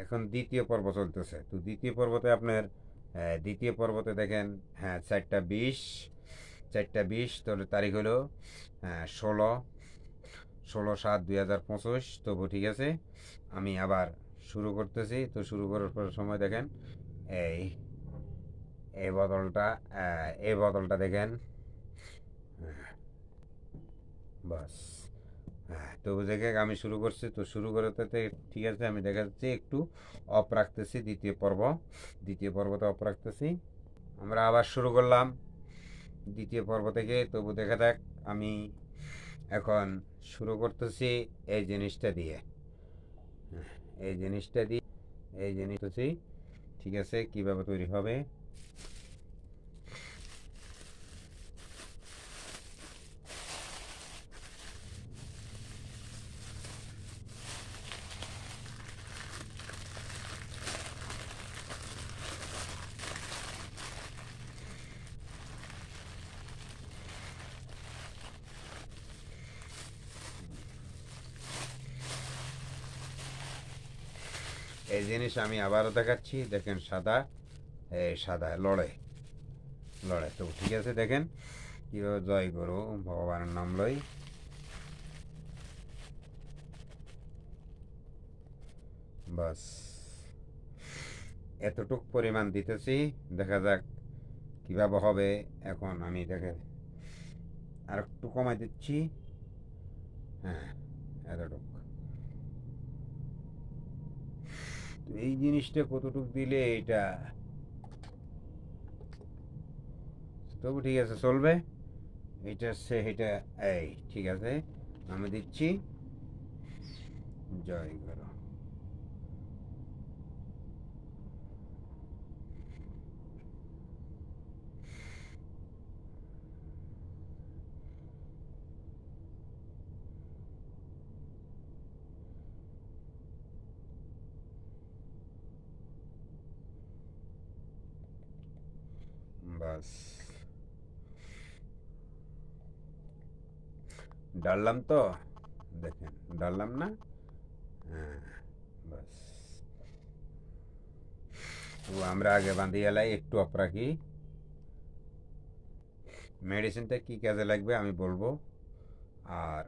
এখন দ্বিতীয় পর্ব চলতেছে। তো দ্বিতীয় পর্বতে আপনার দ্বিতীয় পর্বতে দেখেন, হ্যাঁ 4টা 20, 4টা 20, তাহলে তারিখ হলো 16/7/2025। তবু ঠিক আছে, আমি আবার শুরু করতেছি। তো শুরু করার পর সময় দেখেন এই এই বদলটা, এই বদলটা দেখেন। বাস, হ্যাঁ তো দেখে আমি শুরু করছি। তো শুরু করতে ঠিক আছে, আমি দেখাচ্ছি একটু অফ রাখতেছি। দ্বিতীয় পর্বতে অফ রাখতেছি। আমরা আবার শুরু করলাম দ্বিতীয় পর্ব থেকে। তবু দেখা যাক, আমি এখন শুরু করতেছি এই জিনিসটা দিয়ে। এই জিনিসটা দিয়ে এই জিনিস ঠিক আছে, কিভাবে তৈরি হবে। এই জিনিস আমি আবারও দেখাচ্ছি। দেখেন সাদা, এই সাদা লড়ে লড়ে। তো ঠিক আছে, দেখেন কীভাবে জয় করো ভগবানের নাম লই। বাস, এতটুক পরিমাণ দিতেছি, দেখা যাক কীভাবে হবে। এখন আমি দেখে আর একটু কমাই দিচ্ছি। হ্যাঁ, এতটুক। তো এই জিনিসটা কতটুক দিলে এটা তবু ঠিক আছে, চলবে। এটা এই ঠিক আছে, আমি দিচ্ছি জয় করো। বাস, ডাললাম তো, দেখেন ডাললাম না। হ্যাঁ, বাস। তো আমরা আগে বাঁধিয়ে এলাই একটু অফ রাখি। মেডিসিনটা কি কাজে লাগবে আমি বলবো, আর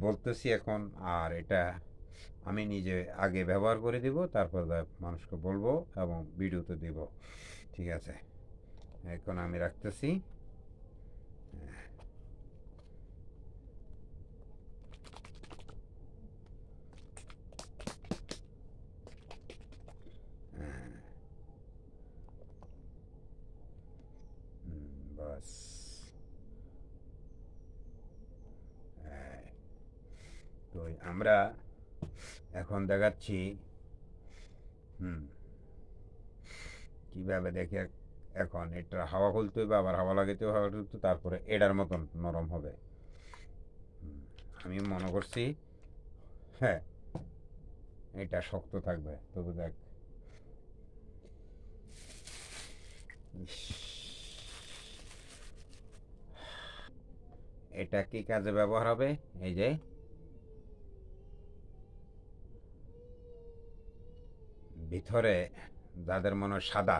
বলতেছি এখন। আর এটা আমি নিজে আগে ব্যবহার করে দিব, তারপর মানুষকে বলবো এবং ভিডিওতে দিব। ঠিক আছে, এখন আমি রাখতেছি। বাস, তো আমরা এখন দেখাচ্ছি হুম কিভাবে দেখে। এখন এটা হাওয়া খুলতে হবে, আবার হাওয়া লাগাইতে হবে, হাওয়া তুলতে, তারপরে এটার মতন নরম হবে। আমি মনে করছি হ্যাঁ এটা শক্ত থাকবে। তবু দেখ, ইস, এটা কি কাজে ব্যবহার হবে। এই যে ভিতরে যাদের মনে হয় সাদা,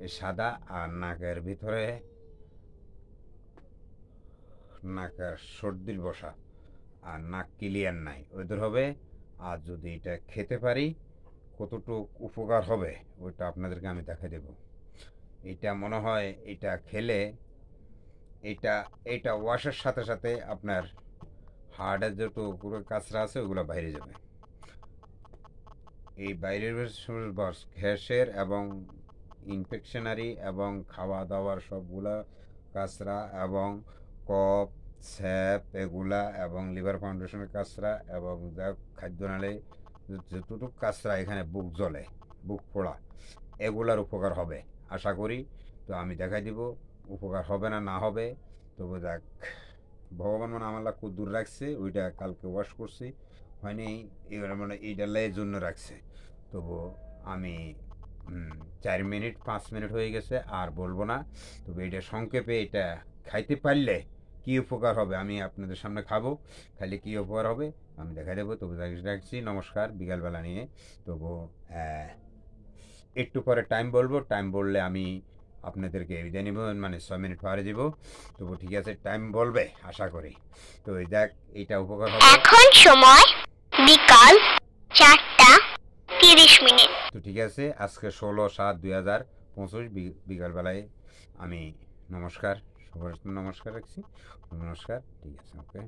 এই সাদা আর নাকের ভিতরে নাকের সর্দির বসা আর নাক ক্লিয়ার নাই, ওদের হবে। আর যদি এটা খেতে পারি কতটুকু উপকার হবে ওইটা আপনাদেরকে আমি দেখা দেব। এটা মনে হয় এটা খেলে, এটা এটা ওয়াশের সাথে সাথে আপনার হার্টের যত পুরো কাঁচরা আছে ওগুলো বাইরে যাবে। এই বাইরের গ্যাসের এবং ইনফেকশনারি এবং খাওয়া দাওয়ার সবগুলা কাঁচরা এবং কফ স্যাপ এগুলা এবং লিভার ফাউন্ডেশনের কাঁচরা এবং যা খাদ্যনালে যতটুকু কাঁচরা এখানে বুক জ্বলে, বুক পোড়া, এগুলার উপকার হবে আশা করি। তো আমি দেখাই দিব উপকার হবে না না হবে। তবু দেখ, ভগবান মানে আমার খুব দূর রাখছে। ওইটা কালকে ওয়াশ করছি, হয়নি এবার মানে এইটা লের জন্য রাখছে। তবু আমি 4 মিনিট 5 মিনিট হয়ে গেছে, আর বলবো না। তবে এটা সংক্ষেপে এটা খাইতে পারলে কী উপকার হবে আমি আপনাদের সামনে খাবো, খাইলে কী উপকার হবে আমি দেখা দেবো। তবু রাখছি, নমস্কার। বিকালবেলা নিয়ে তবু একটু পরে টাইম বলবো, টাইম বললে আমি আপনাদেরকে বিদায় নিব, মানে 6 মিনিট পরে দিব। তবু ঠিক আছে, টাইম বলবে আশা করি। তো এই দেখ, এইটা উপকার হবে। এখন সময় বিকাল 4টা 30 মিনিট। তো ঠিক আছে, আজকে 16/7/2025 বিকালবেলায় আমি নমস্কার, সবার নমস্কার রাখছি। নমস্কার, ঠিক আছে, ওকে।